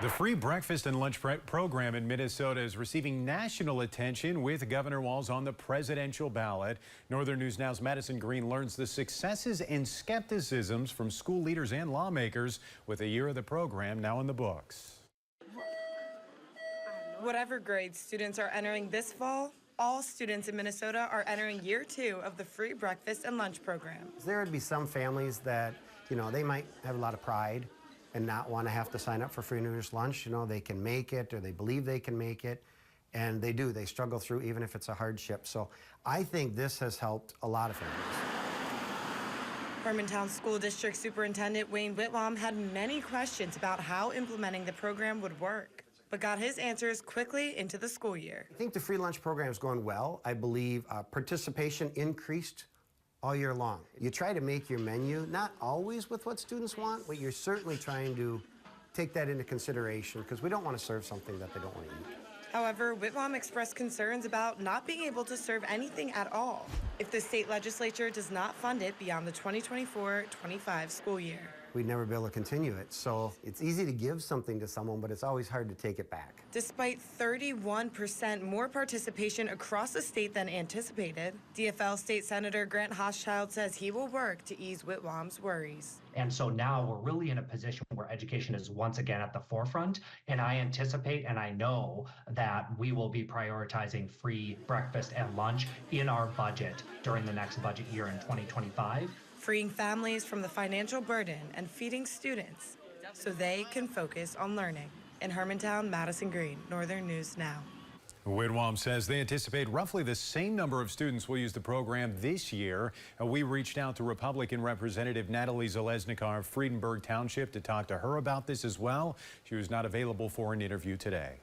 The free breakfast and lunch program in Minnesota is receiving national attention with Governor Walz on the presidential ballot. Northern News Now's Madison Green learns the successes and skepticisms from school leaders and lawmakers with a year of the program now in the books. Whatever grade students are entering this fall, all students in Minnesota are entering year 2 of the free breakfast and lunch program. There would be some families that, they might have a lot of pride and not want to have to sign up for free noodles lunch. They can make it, or they believe they can make it, and they do. They struggle through even if it's a hardship. So I think this has helped a lot of families. Hermantown School District Superintendent Wayne Whitwam had many questions about how implementing the program would work, but got his answers quickly into the school year. I think the free lunch program is going well. I believe participation increased all year long. You try to make your menu, not always with what students want, but you're certainly trying to take that into consideration because we don't want to serve something that they don't want to eat. However, Whitwam expressed concerns about not being able to serve anything at all if the state legislature does not fund it beyond the 2024-25 school year. We'd never be able to continue it. So it's easy to give something to someone, but it's always hard to take it back. Despite 31% more participation across the state than anticipated, DFL State Senator Grant Hochschild says he will work to ease Whitwam's worries. And so now we're really in a position where education is once again at the forefront. And I anticipate and I know that we will be prioritizing free breakfast and lunch in our budget during the next budget year in 2025. Freeing families from the financial burden and feeding students so they can focus on learning. In Hermantown, Madison Green, Northern News Now. Whitwam says they anticipate roughly the same number of students will use the program this year. We reached out to Republican Representative Natalie Zalesnikar of Friedenberg Township to talk to her about this as well. She was not available for an interview today.